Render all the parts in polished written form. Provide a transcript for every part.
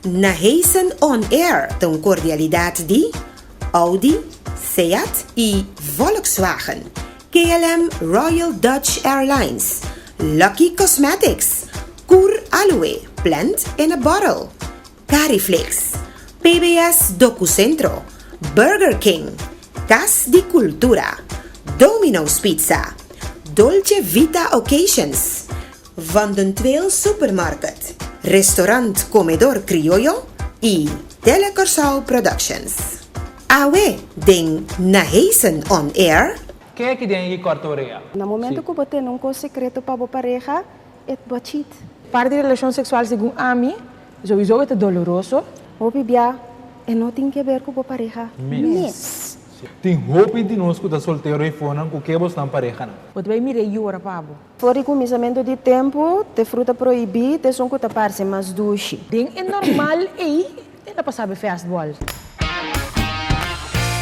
Nahason On Air tem cordialidade de Audi, Seat e Volkswagen, KLM Royal Dutch Airlines, Lucky Cosmetics, Cur Aloe, Plant in a Bottle, Cariflix, PBS Docucentro, Burger King, Cas di Cultura, Domino's Pizza, Dolce Vita Occasions, Van den Tweel Supermarket, Restaurant Comedor Criollo e Telecorsau Productions. Awe ding Nahason On Air. Quem é que tem quarta orelha? No momento que você não tem segredo para a pareja, é cheat. Parte de relação sexual, segundo a mim, sowieso é doloroso. O bebê não tem que ver com a pareja. Yes. Tem roupa de nós que está solteiro e fora com que você não pareja. Você vai mirar e ora para Fora o começamento de tempo, te fruta proibida, te som que te parece mais doce. É normal e não passa a fastball.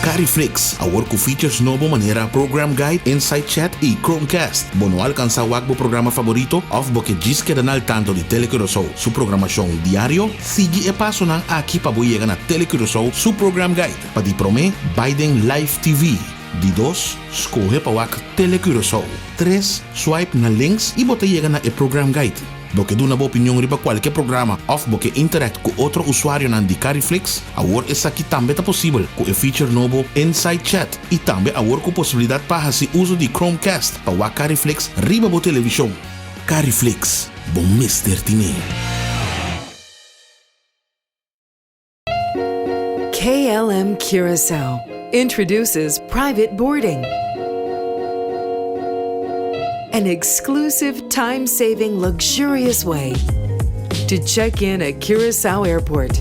Cariflix, a work features novo maneira program guide, inside chat e Chromecast. Bono alcança o programa favorito of porque diz que danal tanto de Telecurosou. Su programação diário, sigue e passo na aqui para boiega na Telecurosou, su program guide. Para di prome, Biden Live TV. De 2, escorre para o Telecurosou. 3, swipe na links e bote chega na e program guide. Porque dá uma opinião riba qualquer programa of porque interact com outro usuário na de Cariflix, a work essa aqui também é possível com o feature novo Inside Chat e também a work com possibilidade para fazer uso de Chromecast para o Cariflix riba bo televisão. Cariflix, bom Mr. Tine. KLM Curaçao introduces private boarding. An exclusive, time-saving, luxurious way to check in at Curaçao Airport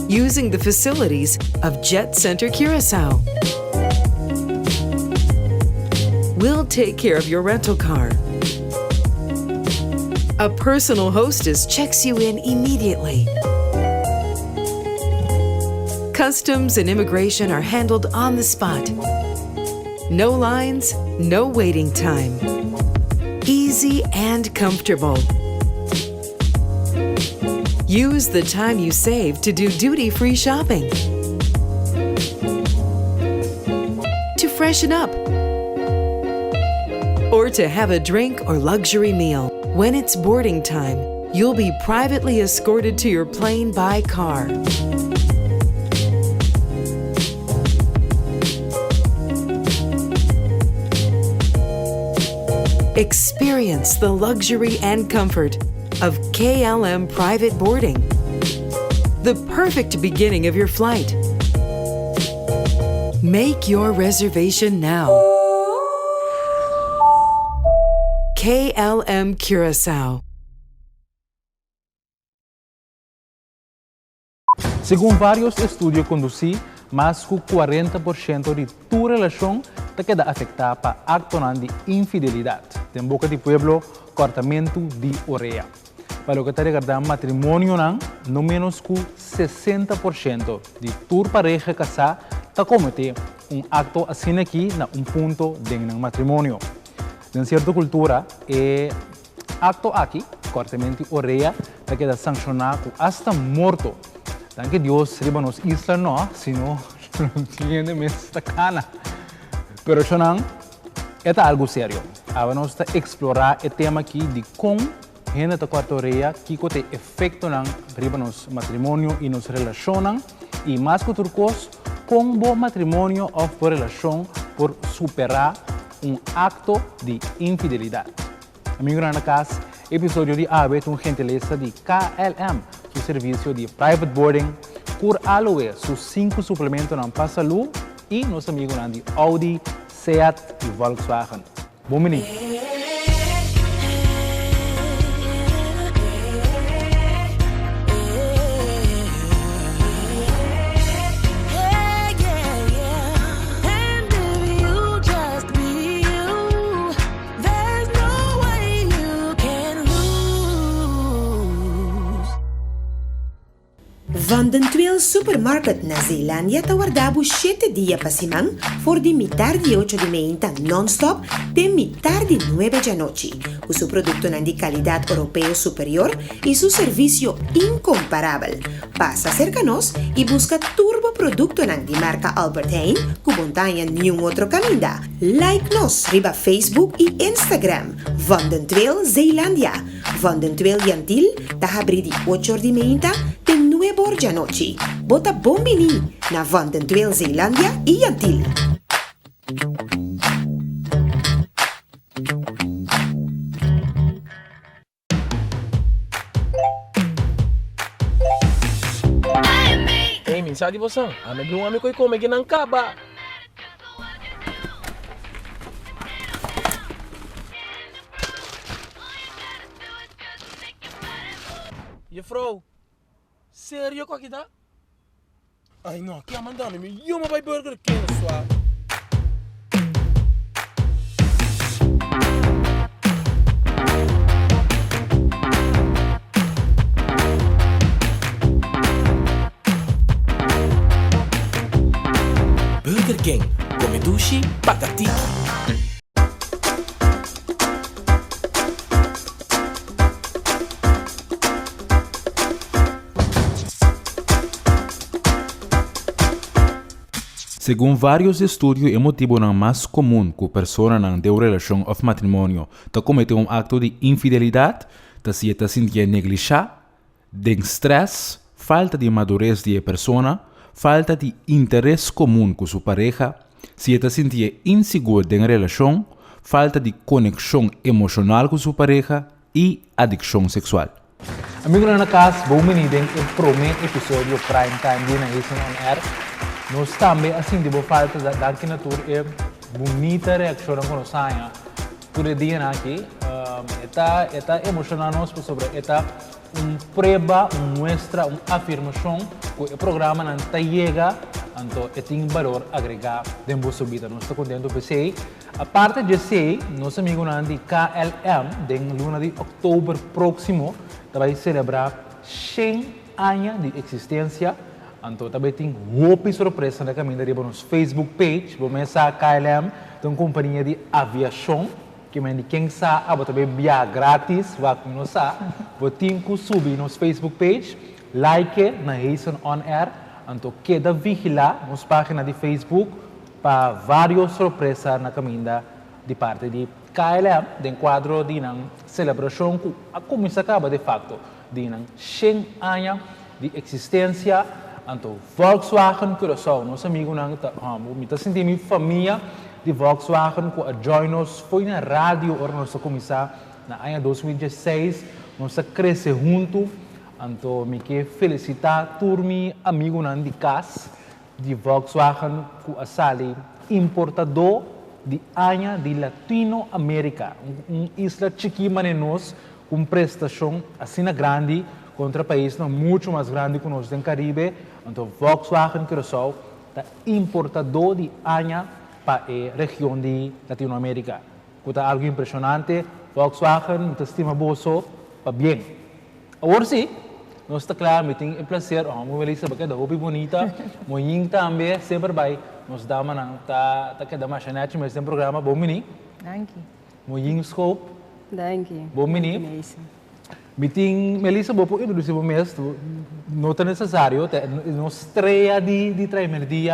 using the facilities of Jet Center Curaçao. We'll take care of your rental car. A personal hostess checks you in immediately. Customs and immigration are handled on the spot. No lines, no waiting time. Easy and comfortable. Use the time you save to do duty-free shopping, to freshen up, or to have a drink or luxury meal. When it's boarding time, you'll be privately escorted to your plane by car. Experience the luxury and comfort of KLM private boarding. The perfect beginning of your flight. Make your reservation now. KLM Curaçao. Segundo vários estudos conduzidos, mais de 40% de tu relação te queda afetada para acto de infidelidade. Tem boca de pueblo, cortamento de orelha. Para o que está regardando matrimônio, no menos que 60% de tu pareja casada te comete acto assim aqui na ponto de matrimônio. Em certa cultura, acto aqui, cortamento de orelha, te queda sancionado com hasta morto. Danke Deus, riba nos isla no, sino não tinha nem esta cana. Pero isso não é algo sério. Vamos explorar o tema aqui de como a gente está quarta orelha, que tem efeito na riba nos matrimônio e nos relacionam e mais que outra coisa, como o matrimônio ou por relação por superar acto de infidelidade. Amigo na casa, episódio de ABE com gentileza de KLM, o serviço de private boarding, Cur Aloe, seus 5 suplementos na Passalu e nosso amigo de Audi, Seat e Volkswagen. Bom menino. Van den tweel supermarket na Zeelandia tawardabo 7 dias pasimang for de mitad de 8 de meinta non-stop de mitad de 9 de noche. Con su producto de calidad europeo superior y su servicio incomparable. Pasa cercanos y busca turbo producto de marca Albert Heijn, kubontaña ni un otro caminda. Like nos riba Facebook y Instagram. Van den tweel Zeelandia. Van den tweel Jantil, tahabri di 8 de meinta de 9 de noche. Bota bombini na Van den tweel Zeelandia y Jantil. Minsan di bosang, nagluwa mi ko may ginangka ba? Juffrouw, seryo ka kita? Ay no, kaya man dami mi yung mabay Burger King swa. Burger King, come dushi, patatiki. Según vários estudos, o motivo mais comum que a pessoa não deu relação ou matrimônio está cometer acto de infidelidade, está se sentir negligente, de estresse, falta de madurez de pessoa, falta de interesse comum com sua pareja, se está sentir inseguro em relação, falta de conexão emocional com sua pareja e adicção sexual. Amigo na casa, vou me unir em primeiro episódio Prime Time de Nahason On Air. Nós também, assim, de boa falta da que natura é bonita reação que nós temos. Por dia aqui, está emocionando-nos sobre esta prova, mostra, afirmação que o programa não chega, então tem valor agregado dentro da sua vida. Nós estamos contentes de ser. A parte de ser, nosso amigo de KLM, em luna de outubro próximo, vai celebrar 100 anos de existência. Então, também tem uma surpresa na caminho de nosso Facebook page. Vou começar a KLM, tem uma companhia de aviação, que quem sabe, também via grátis, vai começar. Vou ter que subir nosso Facebook page, like Nahason On Air. Então, queda vigilar nossa página de Facebook para várias surpresas na caminho de parte de KLM, de quadro de celebração que começa acaba de facto de 100 anos de existência. Então, Volkswagen, que eu sou, nosso amigo, me está sentindo minha família de Volkswagen, que a join-nos, foi na rádio, ou nós começamos na ano 2016, nós crescemos juntos, então, me quero felicitar todos meus amigos de casa de Volkswagen, que a sala importador de Anha de Latinoamérica, uma isla chiquita de nós, com prestação assim grande, contra países muito mais grandes que nós no Caribe. Então, Volkswagen, que sou, é importador de Anha para a região de Latinoamérica. Que é algo impressionante. Volkswagen, está estima bolso para bem. Agora sim, nós está claro, me tem o prazer, Melissa, porque é hobby bonita, muito também, sempre vai. Nós damos tá cada machinete, mas tem programa bom mini. Danke. Muito scope. Danke. Bom mini. Meeting, Melissa, vou introduzir o mesmo, não é necessário, nós estreia de trimestre,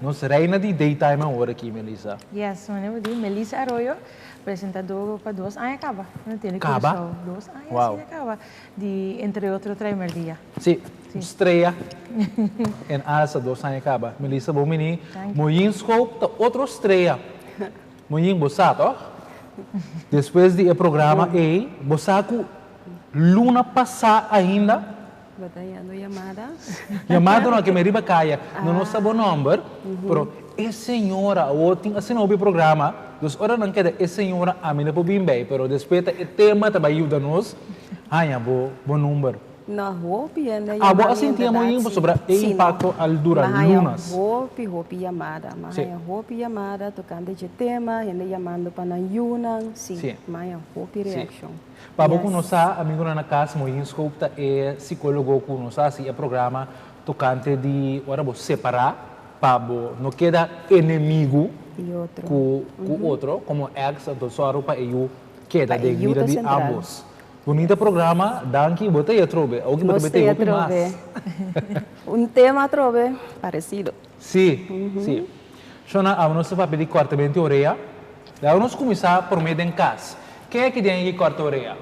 nós reina de daytime agora aqui, Melissa. Yes, eu digo Melissa Arroyo, apresentador para 2 anos acaba. Não tem acaba? 2 anos, Wow. Assim acaba. De, entre outros trimestre. Sim, estreia em asa 2 anos acaba. Melissa, bom menino, muito scope, outro estreia. Muito boçado, ó. Depois do programa A, boçaco luna passar ainda. Batallando llamadas. Chamada não, que me riba caia. Não sabe o número, mas é senhora, ou tem assim o programa, dos horas não queda, é senhora, a mim não pode bem, mas depois o tema também ajuda-nos, bom número. Na roupa ainda Bom, assim tínhamos sobre o impacto al durar lunas. Roupa chamada. Mas roupa chamada, tocando de tema, ainda chamando para na Yunnan, sim. Mas roupa reaction. Para yes. Conosco, amigo na casa, muito escuta é psicólogo conosco, assim, é programa tocante de ora vos separar para não queda inimigo E outro. com o outro, como ex, então só para eu queda Pa de eu vida tá de central. ambos. Bonito programa, danke, botei a trobe. O que botei Gostei o que mais? tema trove parecido. Sim, sim. Shona, a nossa papel de cortamento de orelha. Vamos começar por meio de casa. Quem é que tem que cortar a orelha?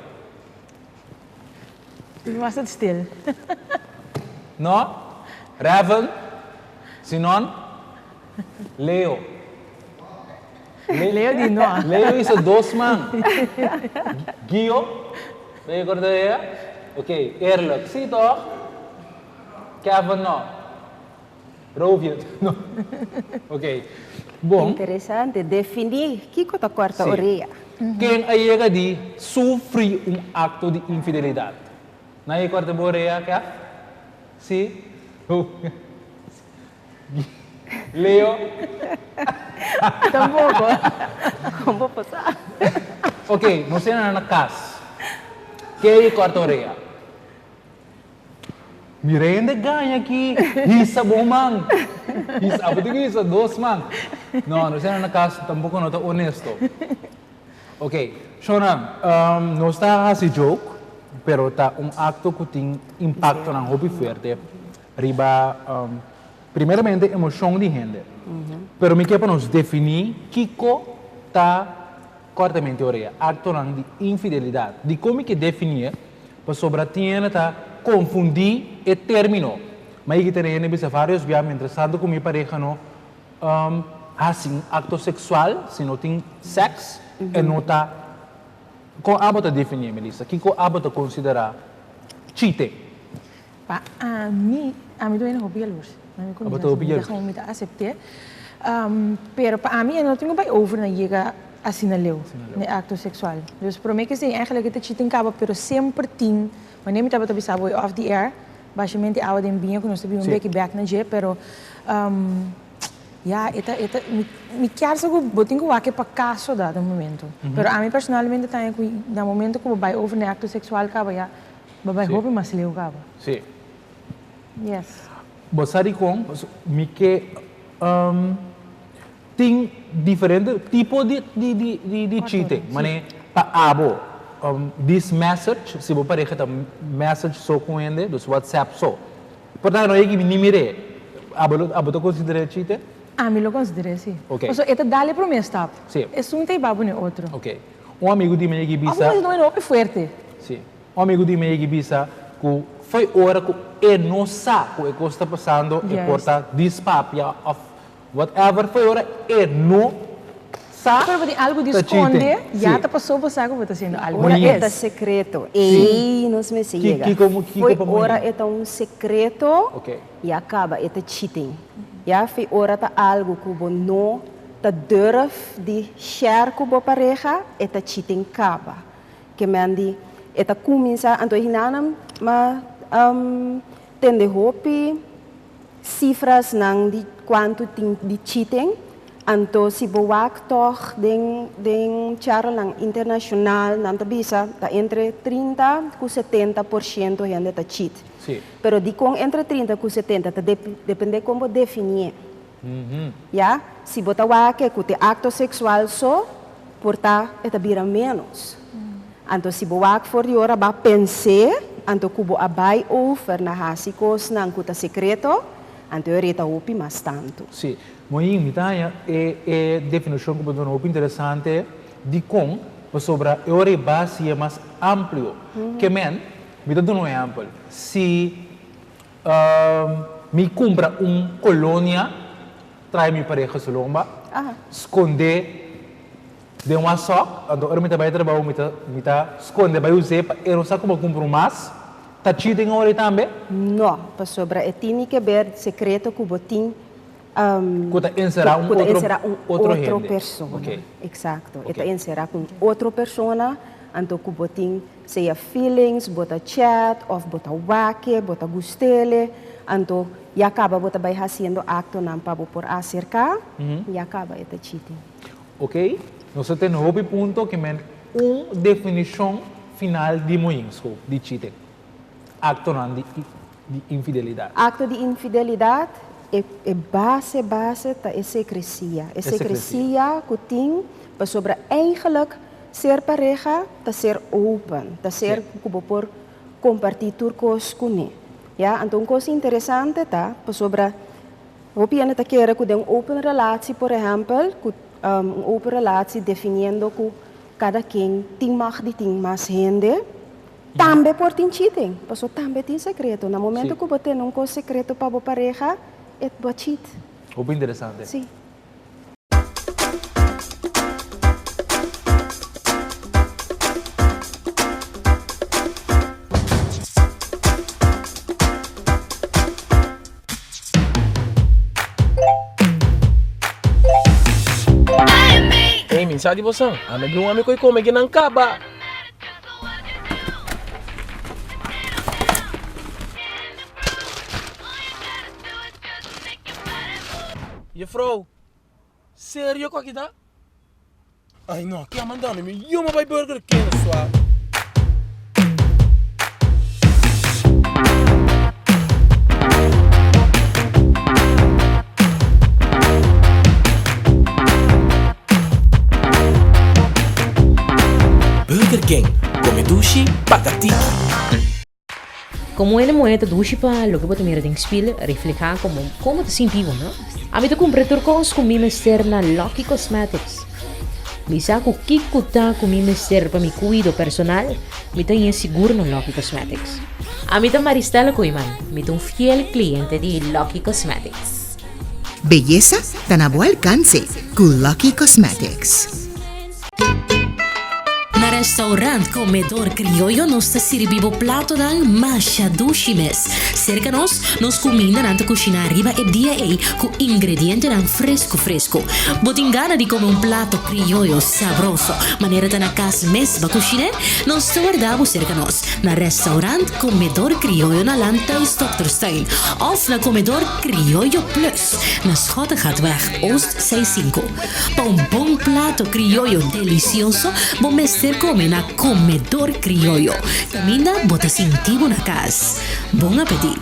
Was het stil? Não? Raven? Sinon? Leo. Leo die no. Leo is een doosman. Gio? Ben je cortar a orelha? Oké, eerlijk. Zie toch? Kevin, não. Rovian, não. Ok. Bom. Interessante, definir que corta a Sim. orelha. Quem aí de sofre acto de infidelidade? Não é corta a orelha, Kev? Sim? Leo? Tampouco. Como passar? Ok, você não é na casa. Quem corta a orelha? Miranda ganha aqui. Isa bom man. Isa, apa tu isa dos man. Não, você não é na casa, tampouco não está honesto. Ok, Shona, não está a joke, pero está acto que tem impacto na hobby forte. Riba, primeiramente, emoção de gente. Pero me quer para nos definir que está cortamento de orelha, acto de infidelidade. De como que definir, para sobre a tienda tá confundir o término. Mas que tem vários viagens, interessante com minha pareja, não, assim, acto sexual, se não tem sexo, e não está. Com a bota definir, Melissa, que com a bota considerar cheating? Pa, a mim doe een hobby jaloers. Wat hobby jaloers? Gewoon met accepteer. Pero para mim, eu não tenho bem over na chega assim na leu, no acto sexual. Dus para mim que sim, eigenlijk het cheating acaba, pero sempre tem, mas nem me estava pensando off the air, basicamente a den bem que nós temos um back na je, pero ja, me quer só que botem que o que para caso dá no momento. Pero a mim personalmente tenho que no momento que vai over no acto sexual acaba já, vai hobby mas leu acaba. Sim. Yes. Você com me que tem diferente tipo de cheating, mas para abo this message se você pareja tá message só com ele dos WhatsApp só. Portanto não é que me mire. Abo tu considera cheating? A mim lo considero sim. Ok. Então, é dá-lhe para o meu stop. Sim. É um tem babo no outro. Ok. Amigo de mim que bisa. Mas não é nome forte. Sim. Amigo de mim que bisa que foi hora que ele não sabe o que está passando e porta dispapia of whatever foi hora ele não sabe. Pero tem algo de esconde, já está passou por saco para sendo algo. Ora é secreto. E não se me chega. Foi ora é secreto. Ok. E acaba é cheating. Ja, foi ora tá algo que você não tá durf de share com a pareja, é cheating acaba. Que mandi é começa então hinanam, mas tem de hopi cifras nang de quanto tem de cheating. Então se boak toch den charla internacional nanta bisa tá entre 30 e 70% gente tá cheat. Sim. Pero de com entre 30 e 70 depende como definir. Já, se botar o que acto sexual só, porta é vira menos. Então se boa for de hora ba pensar, então cubo abai over na hasicos nang kuta secreto, então reta upi mas tanto. Sim. Moi mitanya é definição que eu muito interessante de como sobre a ore base é mais amplo. Que men, me dá um exemplo. Se me compra colônia, trai me pareja solomba, esconder de uma só, então eu me trabalho trabalho me tá esconder vai usar, eu não sei como compro mais. Tá cheating ore também? Não, para sobre é tem que ver secreto que botin Kuta encerrar outra pessoa. Okay. Exato. Okay. Eta encerrar com outra pessoa, então que botin seja feelings, bota chat, ou bota wake, bota gustele, então e acaba bota vai fazendo acto não para por acercar e acaba eta cheating. Ok? Nós temos um ponto que é definição final de moinhos de cheating. Acto não de infidelidade. Acto de infidelidade é base da secrecia. É secrecia que tem para sobre eigenlijk ser pareja, tá ser open, tá ser como por compartilhar coisas com ele. Ja, então coisa interessante tá, para sobre o piano tá querer que uma open relatie, por exemplo, uma open relatie definindo que cada quem tem mais gente, também por tem cheating, porque também tem segredo. No momento que você tem um segredo para a pareja, é para cheat. Muito interessante. Sim. Sabe você? A minha um amigo que come aqui não acaba. E Frau, sério com aqui tá? Ai não, que mandando me eu vai burger que é sua. Burger King, come dushi, pagatiki. Como ele moeda dushi pa lo que bote mira den spil refleja como te sentimos, ¿no? A mí te compré turcos con mi mester na Lucky Cosmetics. Mi saco kiko ta con mi mester pa mi cuido personal, mi te inseguro no Lucky Cosmetics. A mí te Maristela Koiman, mi te un fiel cliente de Lucky Cosmetics. Belleza tan a buen alcance con Lucky Cosmetics. Na restaurant Comedor Criollo nos está servindo prato dan masha dushimes. Cerca nos comida nanta cucina arriba e dia com ingrediente dan fresco. Botingana di come un plato criollo sabroso. Maneira da na casa mesma cucina, nos está guardando cerca na restaurant Comedor Criollo na Lanta e Stokterstein. Of na Comedor Criollo Plus, na Schottengatweg Oost 65. Pa un bom plato criollo delicioso, bom mestre come na Comedor Criollo. Camina bota sentivo na casa. Bom apetite!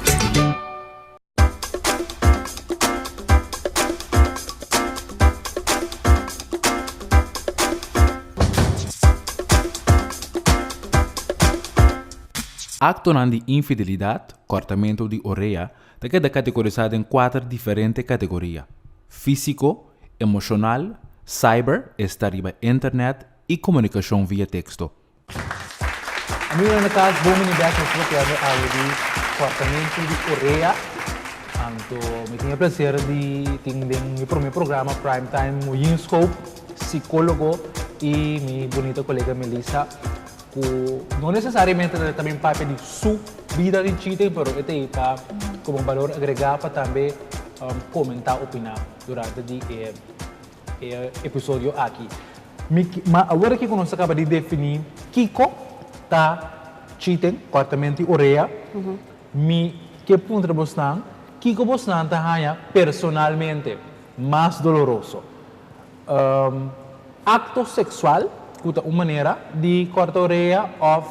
Acto de infidelidade, cortamento de orelha, é categorizado em 4 diferentes categorias: físico, emocional, cyber, arriba internet e comunicação via texto. A minha casa, vou me dar algo de cortamento de orelha. Então, me tinha prazer de ter meu primeiro programa Prime Time, no InScope, psicólogo e minha bonita colega Melissa. Não necessariamente também parte de sua vida de cheating, mas ele está como um valor agregado para também comentar, opinar durante o episódio aqui. Mas agora que nós acabamos de definir Kiko está cheating, cortamento de orelha, que ponto você está? Kiko você está personalmente mais doloroso. Acto sexual, uma maneira de cortar a orelha ou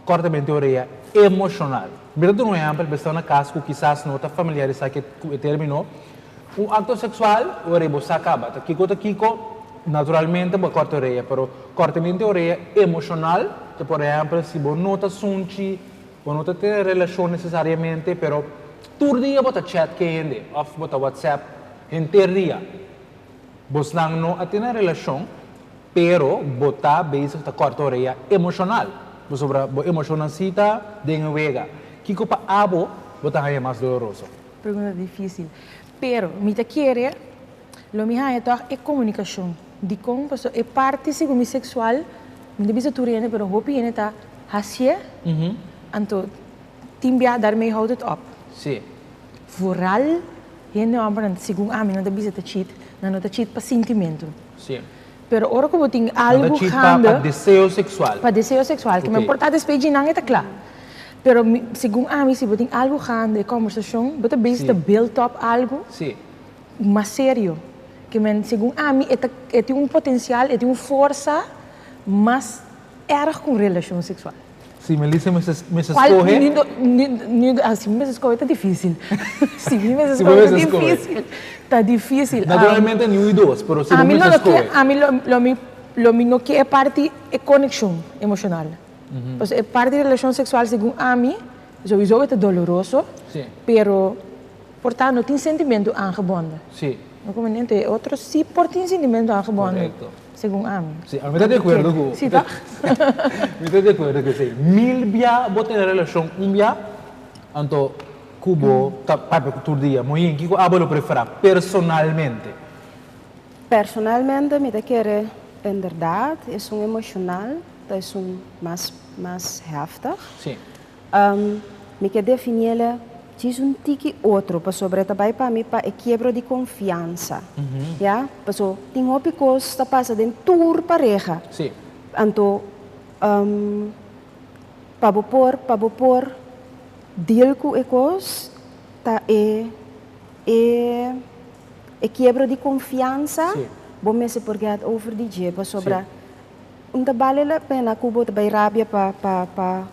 cortamento de orelha emocional. Por um exemplo, você está na casa que quizás não está familiarizado que terminou. Um acto sexual, a orelha você acaba. Kiko, naturalmente, você corta a orelha, mas cortamento de orelha emocional, por exemplo, se você não está sunchi, você não está tendo relação necessariamente, mas todo dia você chat com ele, ou você WhatsApp, inteiro dia. Você não tem relação, pero botar base ta corta orelha emocional. Sobre a emocional cita de vega. Kiko pa abo botar é mais doloroso. Pergunta difícil. Pero me te querer, lo mi é é comunicação. De como é parte segundo sexual, me te bisa turene, pero hopi ene ta hasie. Anto timbia daarmee houdt het op. Sim. Vooral hende amper segundo a mim não te bisa te cheat, não te cheat pa sentimento. Sim. Pero ora que tem algo grande para desejo sexual. Para desejo sexual, que me importa despedir não é claro. Pero segundo a mim se tem algo grande conversação, você basta build up algo. Sim. Mais sério, que men segundo a mim é tem potencial, é tem força, mas erg com relação sexual. Se me dice, me escoge. Assim, me escoge está difícil. Sim, me me escoge está escoge. difícil. Está difícil. Naturalmente, ni y dos, pero se a mí me escoge. A mí lo no que é parte é conexão emocional. Ou seja, é parte da relação sexual, segundo a mim, sowieso é doloroso, pero portanto não tem sentimento aangebonden. Sim. No conveniente, outros sim por tem sentimento aangebonden. Segundo a mim. Sim, a mim está de acordo com. Sim, tá? Me está de acordo com isso. Mil bia botar na relação bia, então cubo tá para todo dia. Muito que eu lo prefiro personalmente. Personalmente, me quer en verdad é emocional, é mais heftig. Sim. Me quer definir diz tiki outro, para sobre também para mim para quebra de confiança. Já, passou tem hobby coisa passa dentro tour pareja. Sim. Então, para pôr deal com coisa tá quebra de confiança. Bom, me se porque over die dia para sobre vale a pena que eu também rabia para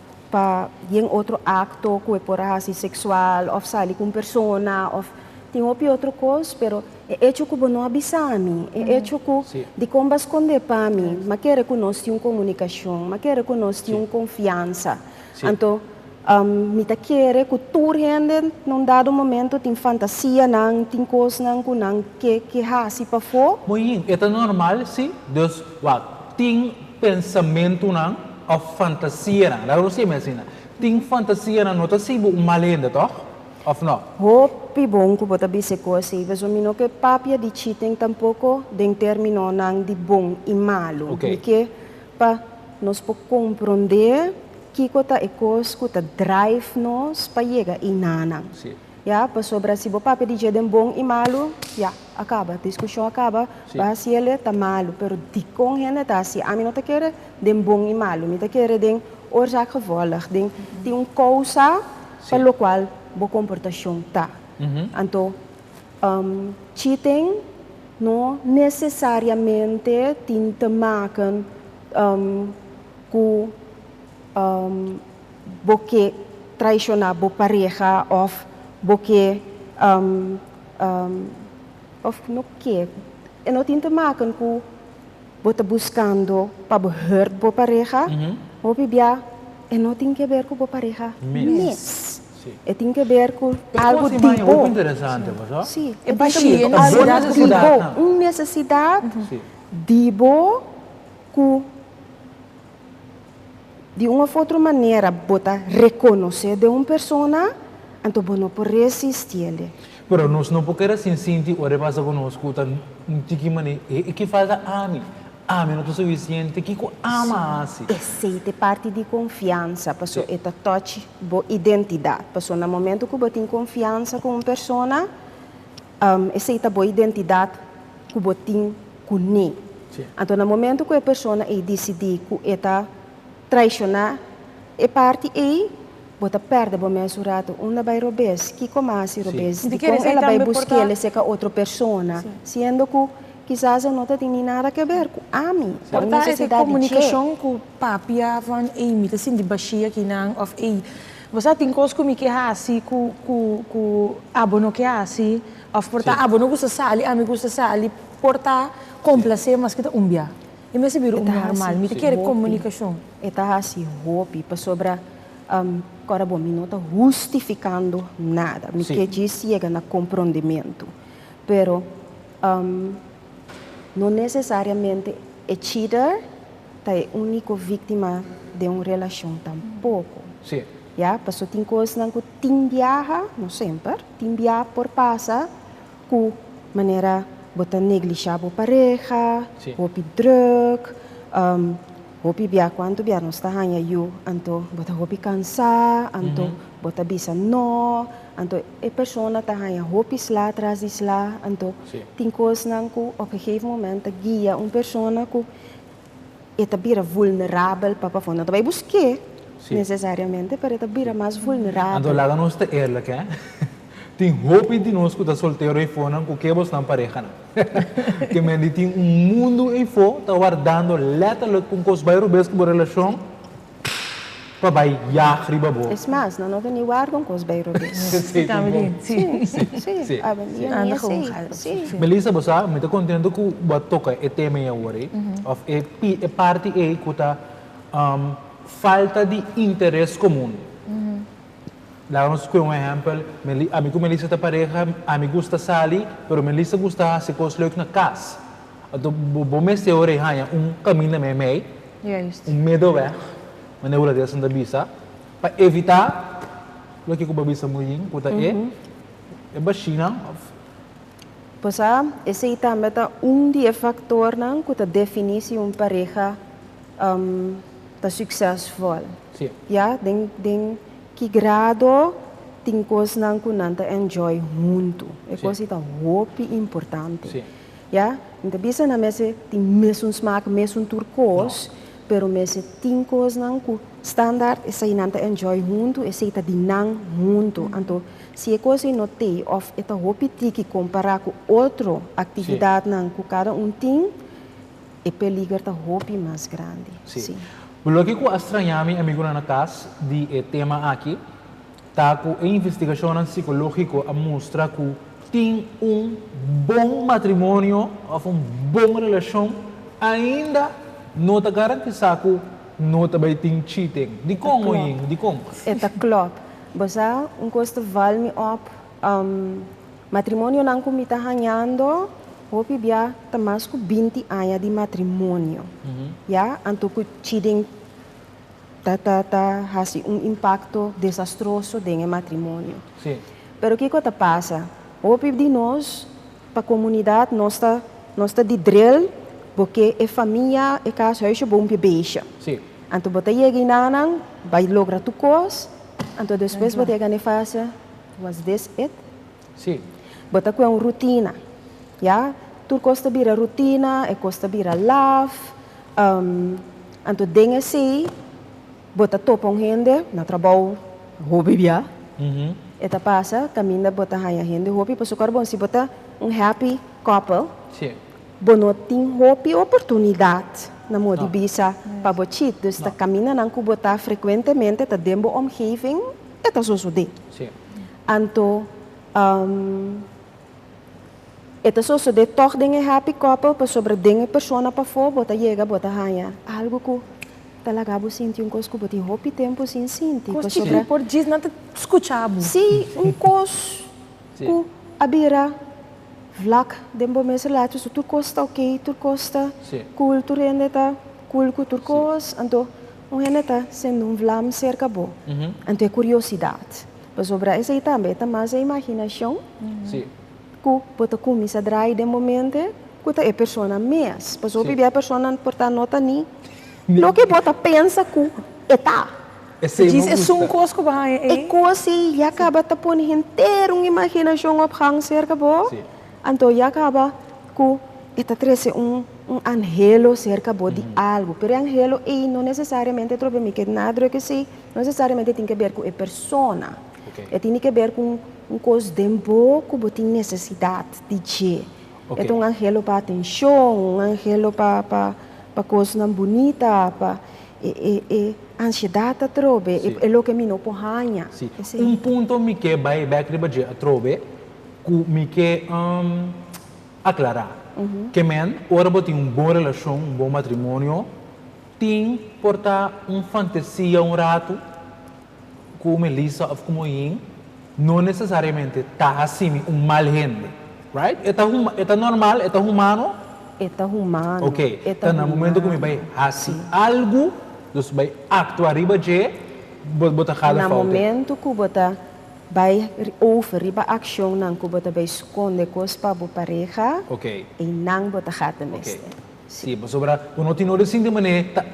outro acto que é por assim sexual ou sair com persona ou tem outra coisa, pero é hecho que não avisa a mim, é hecho que de como esconder para mim, mas quer que nós tenhamos comunicação, mas quer que nós tenhamos confiança. Então, me tá quer que tudo rende num dado momento tem fantasia não tem coisa não que assim para fora. Muito, é normal, sim. Dus tem pensamento não ou fantasia não, não sei mais assim. Tem fantasia não, não está se uma lenda, toh? Ou não? Hopi bom que bota bise coisa, mas o mino que papia de cheating tampouco den termino não de bom e malo, porque para nós compreender que kota ekos kota drive nós para chegar e nana. Ya, para sobre se o papel de dia bom e malo, ya, acaba, a discussão acaba, vai se ele tá malo, pero de com ele tá se a mim não tá querer de bom e malo, me tá querer de oorzaak gevolg, de causa pelo qual a comportação tá. Então, cheating não necessariamente tem que maken com porque traicionar a pareja ou porque no que não tem que maken com você buscando para hurt a pareja ou bibia não tem que ver com a pareja miss tem que ver com algo de bom interessante, mas sim é baixinho uma necessidade de bom com de uma outra maneira bota reconhecer de uma pessoa então não pode resistir ele. Pero nós não podemos sentir o que passa conosco de que maneira é que falta a mim não é suficiente que ama assim. Essa é parte de confiança, pessoa é touch boa identidade, pessoa no momento que você tem confiança com uma pessoa, essa é boa identidade que você tem com ele. Então no momento que a pessoa decide que está traicionar é parte bota perde o mesmo rato uma vai robes que como assim robes de como ela vai buscar ele seca outra pessoa sendo que quizás não tem nada a ver com a mim por necessidade de comunicação com o papi van me tá assim de baixia que não of você tem coisas como que assim com abono que assim of porta abono gosta sali amigo gosta sali porta complacer mas que tá umbia e me se vira normal me quer comunicação está assim hope para sobra agora bom me não está justificando nada me quer dizer chega na compreendimento pero não necessariamente é cheater é a única vítima de uma relação tampouco já passou tem coisas que tem viaja não sempre tem viaja por passa com maneira botar negligenciar a pareja hopi druk hopi bia quanto bia não está hanya you anto botar hopi cansar anto botar bisa no anto a pessoa está hanya hopi slá atrás de slá anto tem coisas que op een gegeven momento guia uma pessoa que está bira vulnerável para fora não vai buscar necessariamente para estar bira mais vulnerável anto lá não está eerlijk hè tem hope de nós que está solteiro e fora com que você não pareja que me tem mundo e fora está guardando letterlijk com coisas vai rubes com relação Pabai ya riba bo. Es más, não tem nem guardam com os beirobes. Sim, Sim, sim. Anda gewoon gaan. Sim. Melissa, bosa, me tá contendo que o toca é tema ya ori, of é parte é que tá falta de interesse comum. Vamos com um exemplo, amigo Melissa tá pareja, amigo gusta sali, pero Melissa gusta se cosleuk na casa. Então, bom mês de ori hanya caminho me mei, medo weg, mas não dessa da bisa, para evitar o que o babisa muito, que tá é baixina. Pois esse também é dia factor não que define pareja tá successful. Sim. Ja, den que grado tem coisas não que não enjoy muito. É coisa tá muito importante. Sim. Ja, então bisa na mesa tem mesmo smaak, mesmo turcos, pero mesa tem coisas não que standard essa não enjoy muito, essa tá dinang muito. Então se a coisa não tem, ou é tá muito que comparar com outra atividade não que cada tem, é perigo tá muito mais grande. Sim. O que eu estranhei, amigo na casa, de tema aqui, tá com a investigação psicológica a mostrar que tem bom matrimônio, ou boa relação, ainda não está garantizado que não também tem cheating. De como, de como? É tá claro. Você coisa vale me op, matrimônio não como está ganhando, hopi bia tamas ko 20 anos de matrimônio. Ya, anto ko cheating hasi impacto desastroso dentro do matrimônio. Sim. Pero que coisa passa? Hopi de nós, para a comunidade, nós tá de drill, porque a família é caso é bom beijo. Sim. Anto bota chega nanang, vai lograr tu coisa, anto depois bota chega na fase, was this it? Sim. Bota com uma rotina. Ja, tu costa bira rotina, e costa bira love, anto dingen assim, bota topa gente na trabalho, hobby bia. Eta passa, caminha bota hanya gente hobby, passo carbon se bota happy couple. Sim. Bono tem hobby oportunidade na modo bisa para bochit, dus ta caminha não que bota frequentemente ta dembo omgeving, eta so de. Sim. Anto Ito so de toch dingen happy couple, pa sobre dingen persona pa fo, bota chega, bota hanya. Algo que talaga bo sinti coisa que bota hopi tempo sin sinti. Pa sobre por diz nada escuchabo. Sim, coisa que abira vlak dembo mes relato so tu costa ok, tu costa cool, tu rende ta cool ku tu cos, anto rende ta sendo vlam cerca bo. Anto é curiosidade. Pa sobre essa aí também, tá mais a imaginação. Sim. Que bota começa a draaien de momento que é persona mes, pas opi bia persona porta nota ni. Lo que bota pensa que está. Diz é um cosco vai é coisa e acaba tá pondo inteiro uma imaginação op gang cerca bo. Então já acaba que está trece angelo cerca bo de algo, pero angelo e não necessariamente trobe me que nada que se não necessariamente tem que ver com a persona. Tem que ver com coisa de pouco, que tem necessidade de ter. É um angelo para atenção, um angelo para coisa bonita, para ansiedade trobe, é o que me não porranha. Ponto me que vai back ribaje a trobe, que me que aclarar. Que men, ora botem boa relação, bom matrimônio, tem portar fantasia rato, como Melissa ou como não necessariamente está assim mal gente, right? É normal, é humano. É humano. Ok. Então no momento que me vai assim algo, dus vai actuar riba de, bota cada falta. No momento que bota vai over riba ação não que bota vai esconde coisas para a pareja. Ok. E não bota gata mesmo. Sim, mas sobre o não tem nada assim de maneira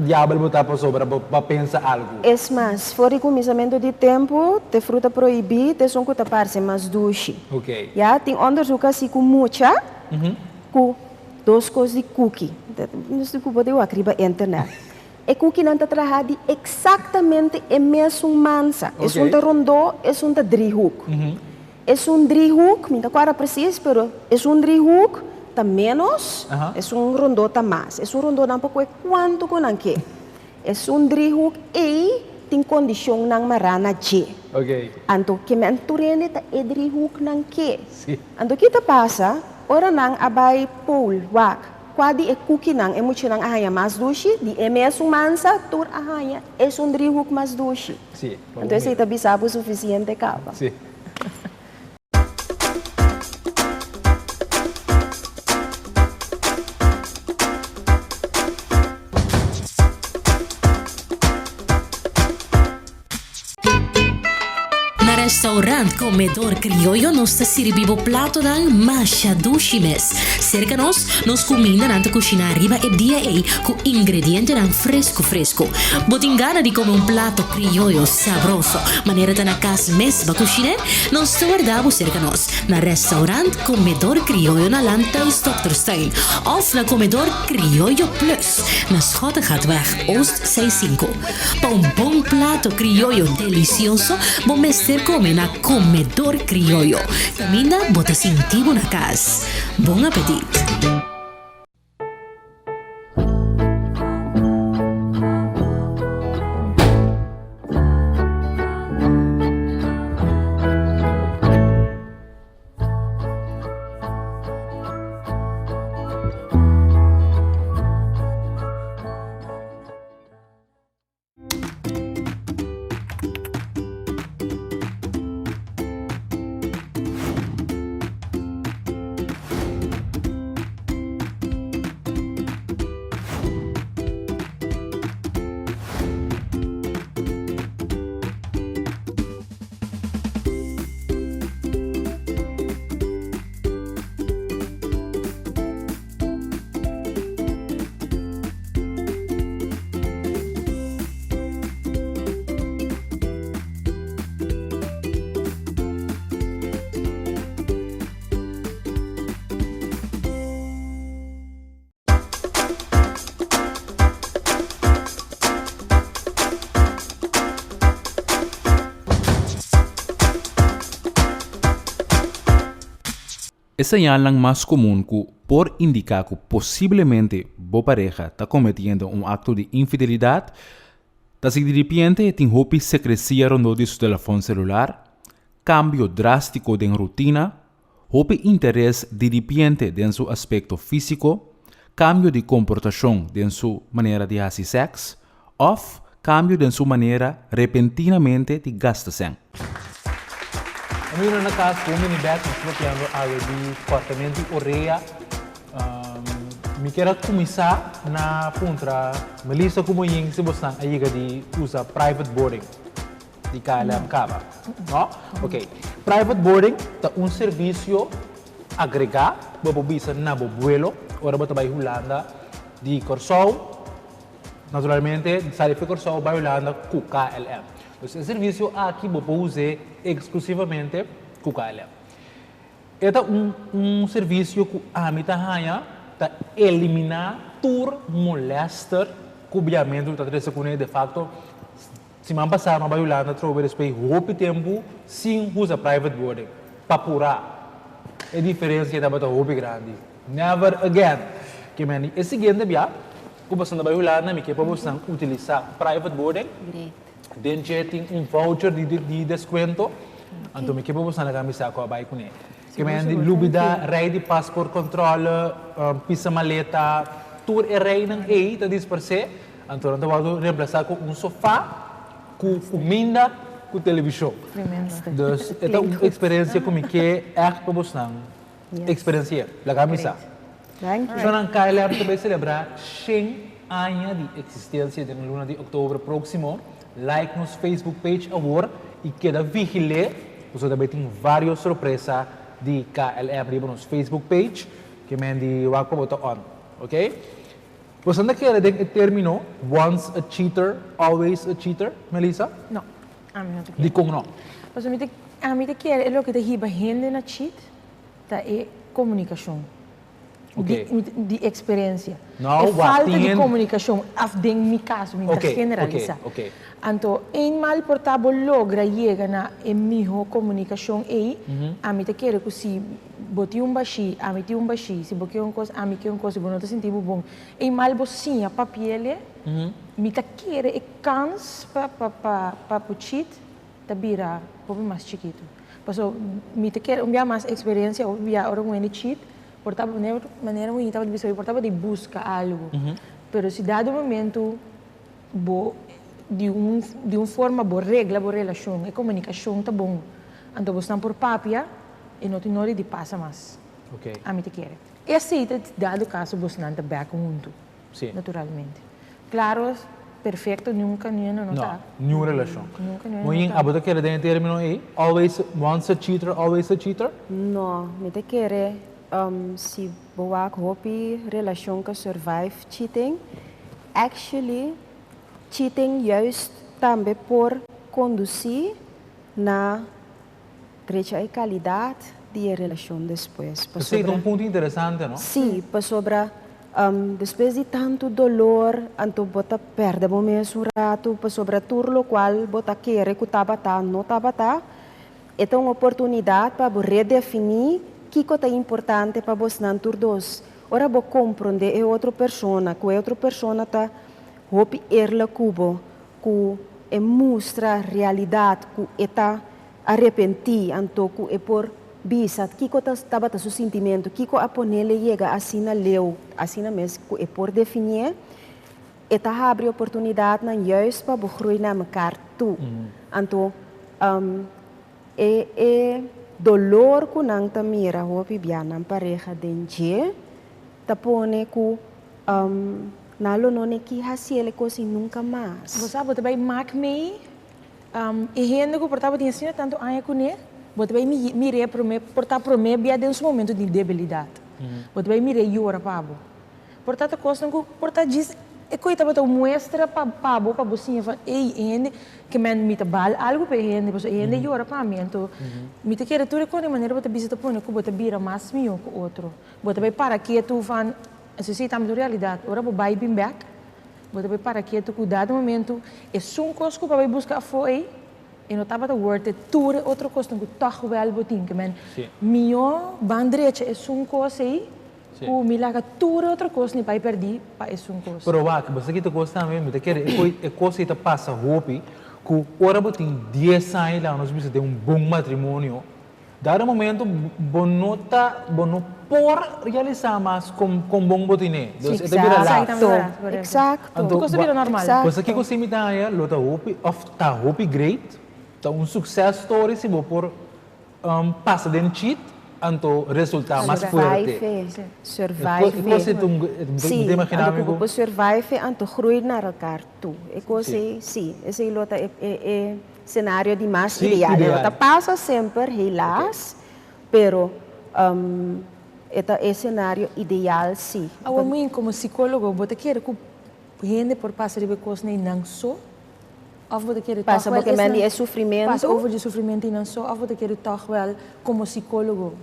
diabo botar para sobre para pensar algo. É mais, fora o começamento de tempo, te fruta proibida, são que te parece mais doce. Ok. Já tem onderzoek assim com mucha, com duas coisas de cookie. Não sei como pode eu acriba internet. E cookie não está trabalhando exatamente a mesma mansa. É rondô, é driehoek. É driehoek, não está preciso, pero é driehoek. Tá menos, é rondô tá mais. É rondô não pouco é quanto que não quer. Es driehoek E tem condição nang marana G. Ok. Anto que me anturene ta driehoek nang K. Sim. Anto kita passa, ora nang abay pool wak. Quadi e cookie nang emotion nang ahaya mas dushi, di MS mansa tur ahaya es driehoek mas dushi. Sim. Anto esse ita bisabo suficiente kaba. Sim. Restaurante Comedor Criollo nos sirvivo plato dan machadushimes. Cerca nos comida nanta cucina arriba e dia con ingredienti dan fresco. Botingana di come un plato criollo sabroso. Manera da na casa mesma cucina, nos guardavo cerca na restaurante Comedor Criollo na Landhuis Dr. Stein of na Comedor Criollo Plus na Schottengatweg Oost 65. Pa un bom plato criollo delicioso, bom mester come na Comedor Criollo. Camina bota sentivo na casa. Bom apetite! Es señal más común que por indicar que posiblemente tu pareja está cometiendo un acto de infidelidad, si de repente tiene hopi se crecieron de su teléfono celular, cambio drástico de rutina, hopi interés de repente en su aspecto físico, cambio de comportación en su manera de hacer sexo, o cambio en su manera repentinamente de gastar. Mayroon na casa kung minibet, mas mapiano awe di apartamento Orea. Mi kera kumisa na puntra, malisa kumoying si Bostan ayiga di usa private boarding. Di kalam kaba. No? Okay. Private boarding, ta un servicio agrega, babobisa na bobuelo, ora ba tabay Holanda, di Corsou, naturalmente, sa Rife Corsou, ba Holanda, ku KLM. Esse serviço aqui vou usar exclusivamente com KLM. Este é serviço que a mim está eliminar todo molester que obviamente está trazendo de facto se man passar uma Holanda trouxe respeito roupa tempo sem usar private boarding para apurar a diferença que está roupa grande. Never again. Que meni é seguinte bia, como você na Holanda me que para você utilizar private boarding. Denche tem voucher de desconto. Então, me quepo você na camisa com a bike com ele. Que me ande lubida, rei de passport controle, pisa maleta, tour e rei nang A, tá diz per se. Então, não vou reemplaçar com sofá, com comida, com televisão. Então, é uma experiência como que é para você experiência, a camisa. Então, na KLM também celebrar 100 anos de existência na luna de outubro próximo. Like nos Facebook page agora e queda vigilante. Você também tem várias surpresas de KLM no Facebook page que me di wako boto on, ok? Você não quer o termo once a cheater, always a cheater, Melissa? No, a mim não te quero. Di kung no? Mas a mim te quero é o que te riba gente na cheat, tá é comunicação. Okay. De experiência. No, falta de comunicação, em meu caso, me generaliza. Okay. Então, em mal portável logra chegar na minha comunicação aí, a mim te quero que se boti baixi, a meti baixi, se boquei coisa, a meti coisa, não te senti bom. E mal bocinha, papel, me tá querer e cans para puchit, tá vira, pouco mais chiquito. Passo, me tá querer mais experiência, ora com ele chit, portava maneira muito, tava de portava de busca algo. Pero se dado momento, de forma boa regra, boa relação, a comunicação tá bom. Então você não por papia e não tem nada de passa mais. Ok. A mim te quer. E assim, dado caso você não tá bem junto, naturalmente. Claro, perfeito nunca não tá. Nenhuma relação. Nunca Mas a você quer dizer termino aí, always once a cheater, always a cheater? Não, me te quer se boa hopi relação que survive cheating, actually cheating juist também por conduzir na trecha e qualidade de relação depois. Isso é um ponto interessante, não? Sim, para sobre depois de tanto dolor, então bota perde o mesmo rato, para sobre tudo o qual bota querer que tabata, não tabata, é uma oportunidade para redefinir o que é importante para você não todos. Ora você compreender é outra pessoa, que outra pessoa está hopi erla cubo, que mostra a realidade, que está arrepentir, então que é por bisa, que estava o seu sentimento, que a ponele chega assim na leu, assim na mesmo, que é por definir, está abre oportunidade na juist para groeien naar elkaar toe. Então, dolor que não está mira, hopi biana pareja dengue, tá pone que nalo não é que haciele coisa nunca mais. Você sabe, também mak me, e gente que portava de ensino tanto anos com ele, você vai mirar para mim, portar para mim, bia dentro um momento de debilidade. Você vai mirar e ora para você. Portanto, coisa que portar diz, é coisa que você mostra para você, ei, gente que me bal algo para gente, você gente e ora para mim, então, me te quer tudo com a maneira você visita para mim, que você vira mais meu que outro. Você vai para que tu fan necessitamos de realidade. Ora, você vai bem back, você vai para que tu cuidado no momento, é só um coisa que você vai buscar foi e não estava worth it, tudo outra coisa que toch wel botin, que men, meu bandrecha é só uma coisa aí, o milagre tudo outra coisa nem vai perder, para é só uma coisa. Pero vá, que você que te gosta mesmo, te quer é coisa que te passa hopi, que ora botin 10 anos lá nós precisamos ter um bom matrimônio. Dado momento, bono por realizar mais com bom botiné. Exato. Então, coisa vira normal. Você que você me dá aí, lota hopi, tá hopi great, tá success story se por passa den cheat, então resultado mais forte. Survive. Você sim, então você survive, então groei naar elkaar toe. É coisa, sim, esse lota é cenário de mais ideal. Lota passa sempre, helaas, pero é cenário ideal, sim. A mim como psicólogo, você quer que gente por passar de coisas nem não só? Of você quer passa porque é sofrimento? Passa over de sofrimento e não só, of você quer toch wel como psicólogo?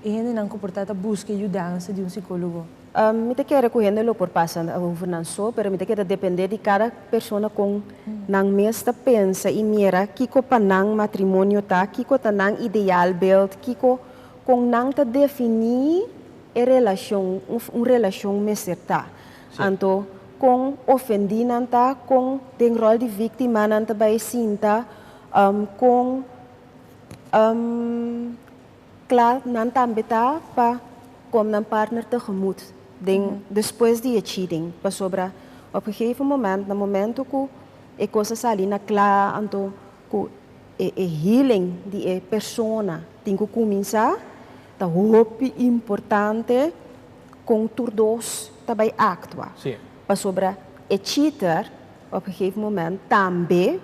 E gente não comportada busca ajuda de psicólogo. Me te quero que a gente por passar over não só, pero me te quero depender de cada pessoa com não mesma pensa e mira que para não matrimônio tá, que tá não ideal build, que com não te definir a relação, relação meseta. Então com ofendir nanta, com den rol de vítima nanta by sinta, com claro nanta ambeta pa como nan partner tegemoet, den depois de cheating, pa sobra op een gegeven moment, no momento que a coisa sali na clara, então que healing de a persona tem que começar, tá muito importante com todos também actuar. Para sobre a cheater, op een gegeven moment, também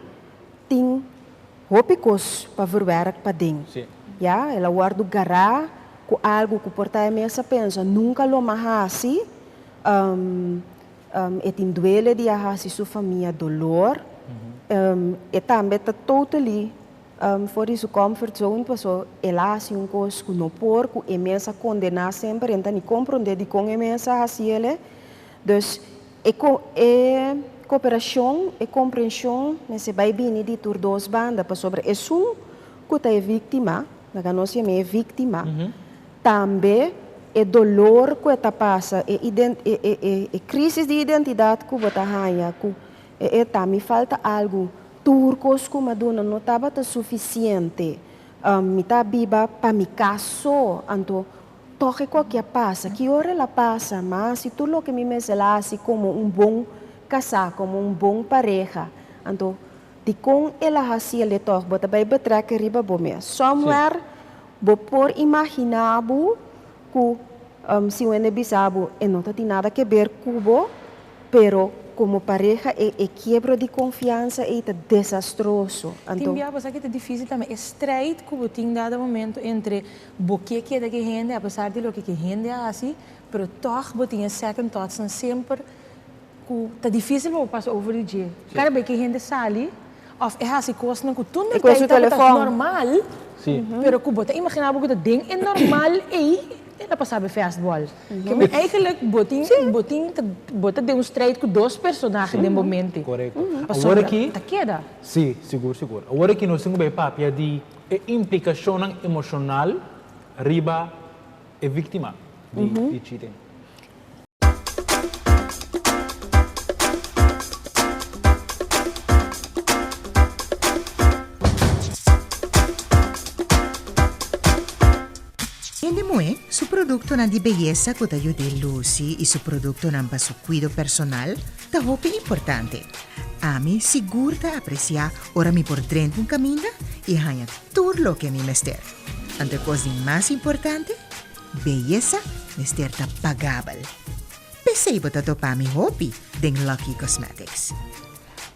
tem hopicos para verwerken para dentro. Ja, ela guarda garra com algo que porta a mesa pensa, nunca lo mahasi, e tem duele de ahasi sua família dolor, e também está totally for isso comfort zone, passo ela assim um coisa que não por, que a mesa condenar sempre, então nem compreender de como a mesa assim ele, dus cooperação e compreensão nesse vai bem de tur duas bandas, para sobre é que é vítima, na nós é vítima, também é dolor que está passa, é crise de identidade que você ganha, que também falta algo, turcos que maduna não estava suficiente, me tá biba para me casar, então toque qualquer passa, que hora ela passa, mas se tudo que me meselasse como bom casar, como bom pareja, então de com ela assim ele toque, você vai betra que riba bome, somewhere, você pode imaginar que se o bisabo não tem nada a ver com pero como pareja é quebra de confiança e é desastroso. Então, você que é difícil também, é estreito que você tem dado momento entre o que é da gente, apesar de lo que gente é assim, pero toch você tem second thoughts sempre que é difícil você passar over o dia. Cada vez que a gente sai, of é assim coisa que tu não tem normal, pero que você imagina que o ding é normal e ela passava fastball. Que eigenlijk botin de strijd com dois personagens no momento. Correto. Agora aqui, tá queda? Sim, seguro. Agora aqui nós temos bem papia de implicação emocional riba é vítima de cheating. Su producto de belleza que te ayuda a lucir y su producto para su cuidado personal te hope importante. A mí seguro te aprecia ora mi por dentro un camino y haya todo lo que mi mester. Ante cosa más importante, belleza mester ta pagable. Pensei botar topa mi hobby de Lucky Cosmetics.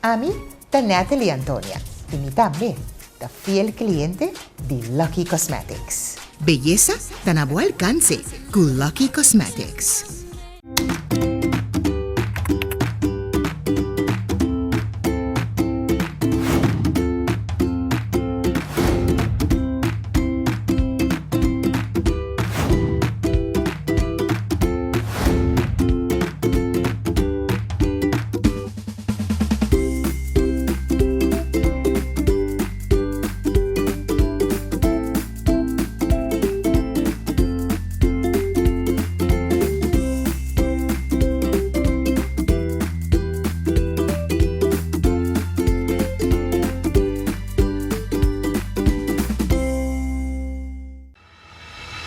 A mí ta Natalie Antonia y mi también ta fiel cliente de Lucky Cosmetics. Belleza tan a buen alcance con Lucky Cosmetics.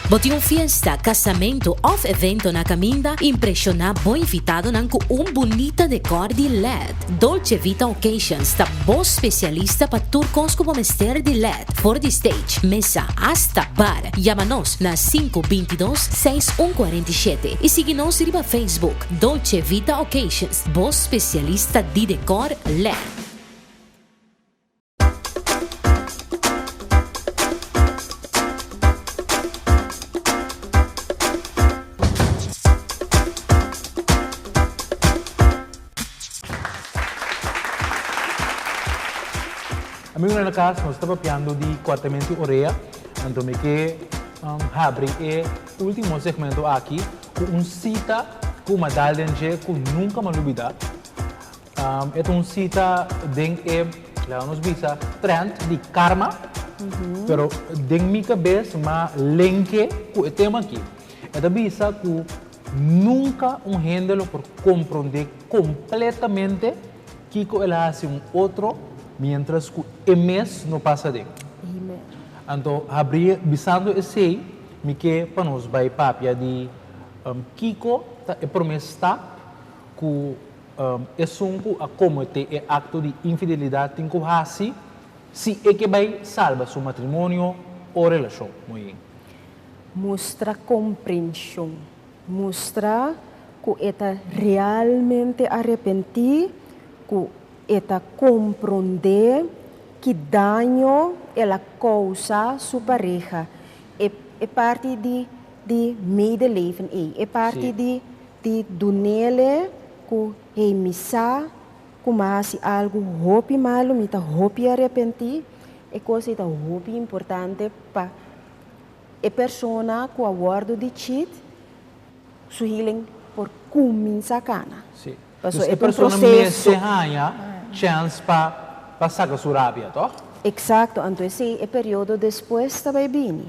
Boti fiesta, casamento ou evento na caminda, impressionar bom invitado com bonita decor de LED. Dolce Vita Occasions está bom especialista para turcos como mester de LED. For the stage, mesa, hasta bar. Chama-nos na 522-6147 e siga-nos no Facebook. Dolce Vita Occasions, bom especialista de decor LED. Amigo na casa, nós estamos piando de quartamento Oreia, então que abre o último segmento aqui com cita com uma daldenje que nunca me olvidar. É cita de lá nos visa trend de karma, pero de minha cabeça mas lenque com o tema aqui. É visa que nunca gente por compreender completamente que ela hace outro mientras que o mês não passa de. Então, abrir, visando esse, me que para nós vai papia de Kiko é promessa que é sunco a comete é acto de infidelidade em que hasi se é que vai salvar seu matrimônio ou relação. Muito bem. Mostra compreensão, mostra que está realmente arrependido, que está compreender que dano ela causa sua pareja. É parte de medeleven, é parte de donele que misa, que algo hopi malo, mita hopi arrepentir, é coisa da hopi importante para a pessoa que aguarda de cheat, su healing por começar cana. Sim. Então, a pessoa ganha chance para sacar sua rabia, tá? Exato, então esse é o período depois da bebida,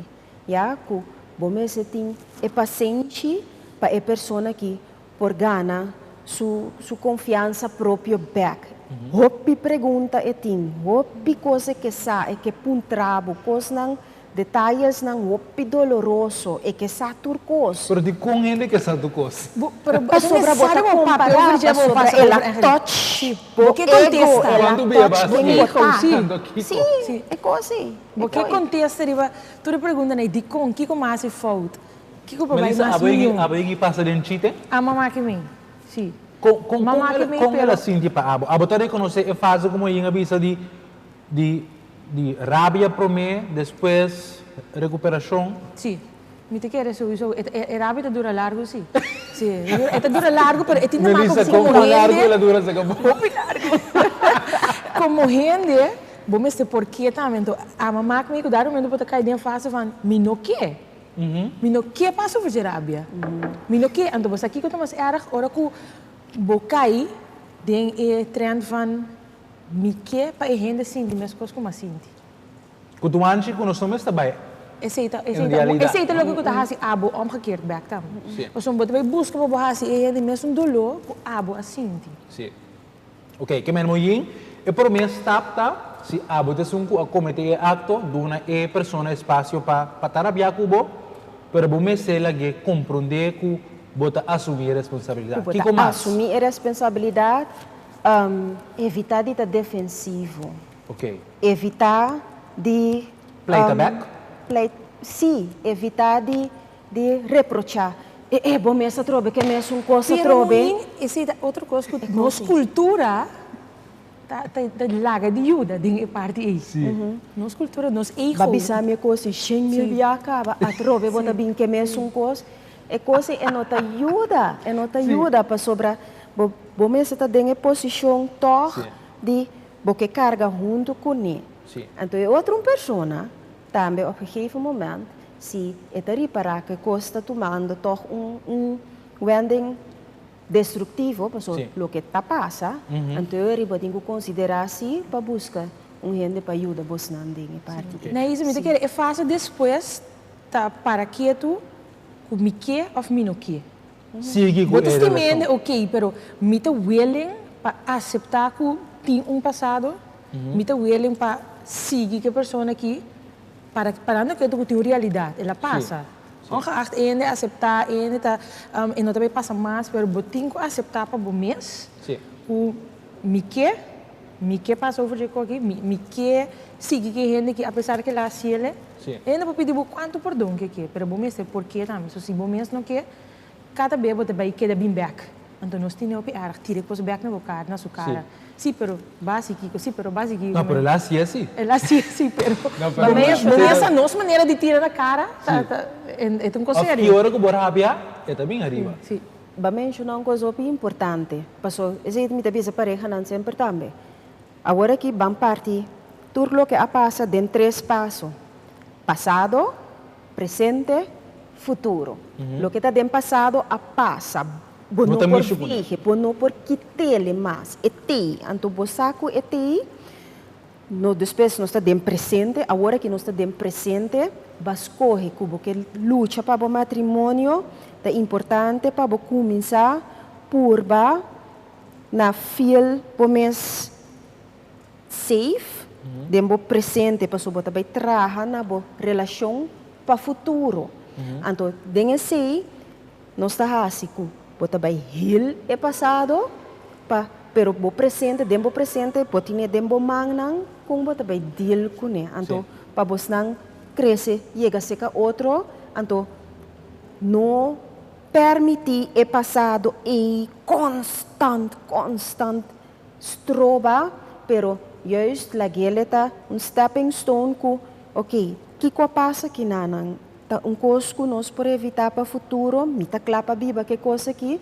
já que bom se tem é paciente para a pessoa que por gana sua confiança própria back. Hopi pergunta é tem, hopi coisa que sa é que puntrabo, coisa não detalhes não hopi doloroso é que sa turcos. Pero di kung hindi ka sa tukos. Pero Sobra bota comparar sobre ela touch, o que contesta? Quando bia ba? Sim, é coisa. O que contesta riba? Tu lhe pergunta né, di com que como hace falta? Que como vai Melissa, mais aboy pasa din chite? A mamá que vem. Sim. Kung ela sinti pa abo tadi conoce e fase como yung avisa de rabia promê, depois recuperação. Sim. Me te quer isso, é rápido dura largo, sim. Sim, dura largo, pero tinha mais como largo ela dura se acabou. Como gente, bom este porquê também, a mamá que me cuidar momento para cair dentro fase van, me no que? Me no que passa por rabia. Me no que, então você aqui que estamos erg, ora que bocai den e trend van me que para a gente sentir mais coisas como assim. Kutuanchi kunosome está bem. Aceita logo que tu has abo omgekeerd back tam. Os um botai busca para bahasi e de mesmo dolor com abo assim. Sim. Ok, que men moyin e por mim stapta si abo te sunku a cometer acto duna e persona espaço para tarabia cubo, pero bom me se la que compreender que bota assumir a responsabilidade. Bota assumir a responsabilidade, evitar de estar defensivo. Ok. Evitar de play back. Sim, evitar de reprochar. Bom, essa trobe, que é uma coisa trobe. Essa é outra coisa que nossa cultura tá larga de ajuda de parte aí. Nossa cultura, nossa ego. Babisa minha coisa, sem mil acaba, a trobe bota bem que é uma coisa. É coisa é nota ajuda para sobrar. Bom, essa tá dentro posição toh de porque carga junto com ele. Então é outra pessoa também, a um gegeven momento, se é reparar que costa tomando toch wending destrutivo, pessoal, o que está passa, então eu tenho que considerar assim para buscar gente para ajudar você na parte. Não, isso me quer é fácil depois tá para quieto, com me que ou me não que. Sigue com ele. Ok, pero me tá willing para aceitar que tem passado, me tá willing para seguir que a pessoa aqui para não que eu tenho realidade, ela passa. Ongeacht ene aceitar, ene tá, e não também passa mais, mas eu tenho que aceitar para o mês. O me que passa over de aqui, me que sigue que gente que apesar que lá se ele, ene para pedir quanto perdão que, pero o mês é porque também, se o mês não que, cada vez você vai querer bem back. Então nós temos que tira depois back na sua cara. Sim, pero básico. Não, pero ela sim é assim. Ela sim, pero essa nossa maneira de tirar na cara, é um conselho. A hora que você rabia, é também arriba. Sim. Vai mencionar uma coisa importante, porque esse me também pareja não sempre também. Agora que vamos partir, tudo o que passa dentro de 3 passos: passado, presente, futuro. O que está dentro do passado passa. Não por fije, não por quitar mais. Então, o saco depois nós estamos presente, agora que nós estamos presente, vas correr como que luta para o matrimônio, é importante para começar por na feel por mês safe, dentro presente para sobre também trabalhar na relação para futuro. Então, dentro sei, nós estamos assim bota vai heal é passado pero bo presente dembo presente potine dembo mangnang kung bota vai deal com né então para vos não cresce chega seca outro então não permitir é passado e constant stroba pero juist la geleta stepping stone ku ok que passa que nanang coisa que nós por evitar para o futuro, mita clapa biba que coisa aqui,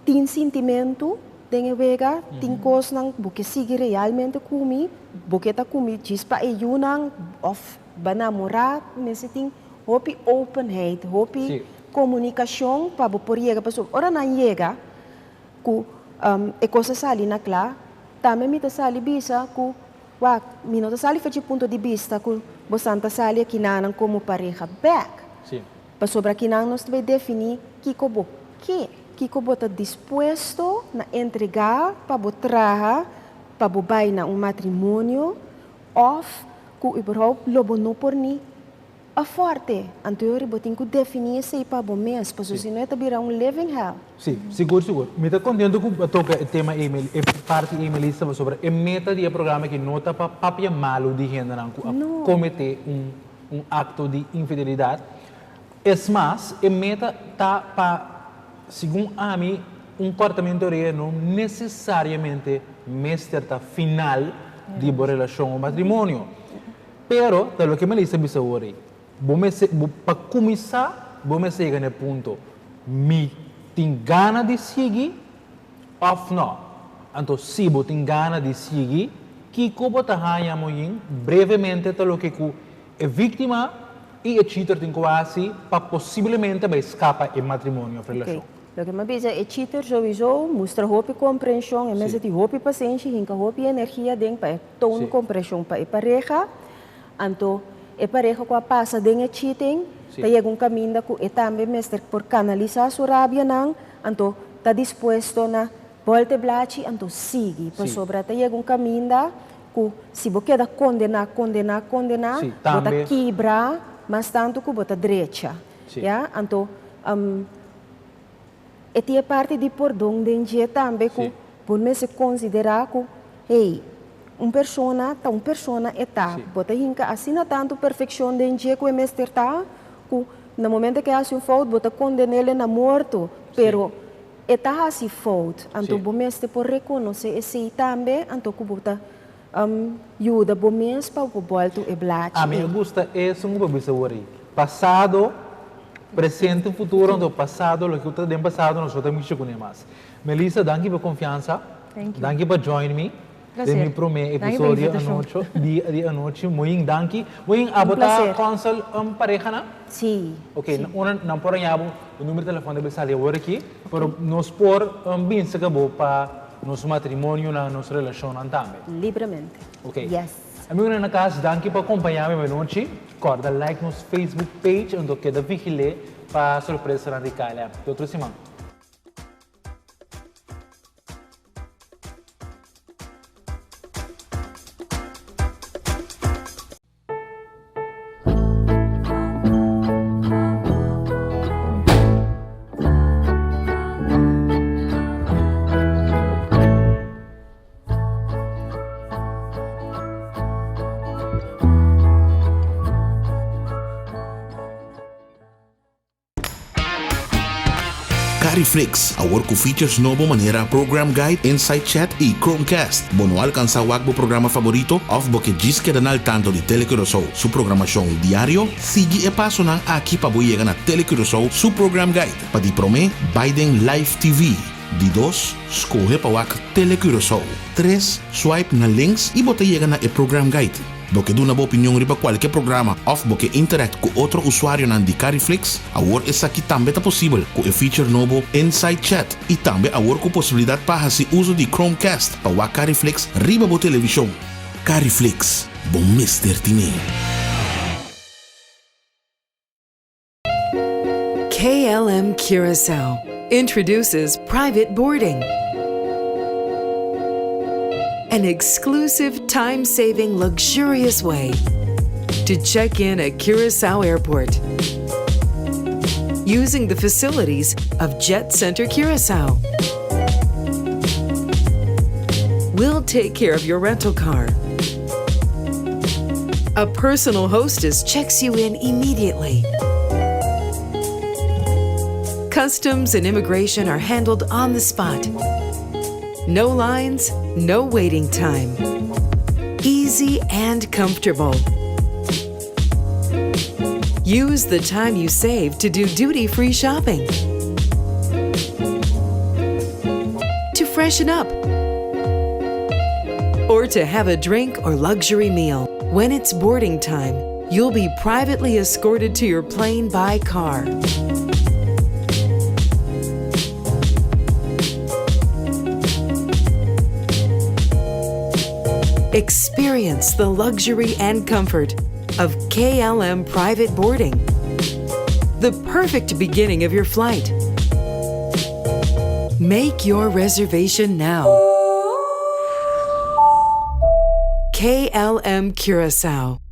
tem sentimento, tem vega, tem coisa não, porque sigue realmente comigo, porque tá comigo, diz para eu não, of namorar, mas tem hope openheid, hope comunicação para por chegar para pessoa, ora não chega, que é coisa sali na clá, também mita sali bisa que Wak, minuto sali faz ponto de vista que bostanta sali aqui nanan como pareja back. Sim. Para sobre aqui nanan nós vai definir que como está disposto a entregar para botar para bobai na matrimônio ou que überhaupt lobo não por ni a forte. Anterior botin que definir se para bom mês, para se não é virar living hell. Sim, seguro. Me está contando que toca o tema email, parte email sobre a meta do programa que nota para papia malo de gente não cometer acto de infidelidade. É mais, a meta está para, segundo a mim, comportamento real não necessariamente mesterta final de uma relação ou matrimônio. Pero, pelo que me disse bisa ori, para começar, vamos chegar no ponto, me tem gana de seguir ou não. Então, se você tem gana de seguir, que como está ganhando brevemente pelo que a vítima e a cheater tem quase para possivelmente escapar do matrimônio ou relação. O que me diz é que cheater sowieso mostra roupa compreensão, e mesmo tem roupa paciência, hinca roupa energia dentro para ter compreensão para a pareja. Então, a pareja que passa dentro de cheating, tem caminho que também mestre por canalizar sua rabia não, então está disposto a voltar blate, então sigue. Por sobre tem caminho que se você quer condenar, você quebra, mas tanto que você direita. Então, e a parte de perdão dentro também que você se considerar que, hey, uma pessoa está, bota hinca assina tanto perfeição dentro que o mestre está, que no momento que hace falta, bota condena ele na morto, pero está assim falta, então o mestre por reconhecer esse também, então que bota ajuda o mestre para o volta e blate. A mim gosta isso um pouco sobre passado, presente e futuro, então passado, o que está dentro passado, nós estamos mexendo mais. Melissa, danke pela confiança, danke por join me. Demi prome episódio de anoche, muito danke. Muito abota console pareja na? Sim. Ok, não por aí o número de telefone deve sair agora aqui, para nós por bem se acabou para nosso matrimônio na nossa relação também. Livremente. Ok. Yes. Amigo na casa, danke por acompanhar me noite. Corda like nos Facebook page, onde queda vigile para surpresa radical. Até outra semana. Cariflix, our features novo maneira program guide, insight chat e Chromecast. Bono alcança o agbo programa favorito of boque diz que danal tanto de Telecurosou. Su programação diário, sigue e passo na aqui para boiega na Telecurosou, su program guide. Pa di prome, Biden Live TV. De 2, escolhe para o Telecurosou. 3, swipe na links e bota chega na e program guide. Boque duna boa opinião riba qualquer programa of boque interact com outro usuário na de Cariflix, agora essa aqui também tá possível com o feature novo Inside Chat e também agora com possibilidade para se uso de Chromecast para o Cariflix riba boa televisão. Cariflix, bom Mr. Tine. KLM Curacao introduces private boarding. An exclusive, time-saving, luxurious way to check in at Curacao Airport using the facilities of Jet Center Curacao. We'll take care of your rental car. A personal hostess checks you in immediately. Customs and immigration are handled on the spot. No lines, no waiting time. Easy and comfortable. Use the time you save to do duty-free shopping, to freshen up, or to have a drink or luxury meal. When it's boarding time, you'll be privately escorted to your plane by car. Experience the luxury and comfort of KLM private boarding. The perfect beginning of your flight. Make your reservation now. KLM Curaçao.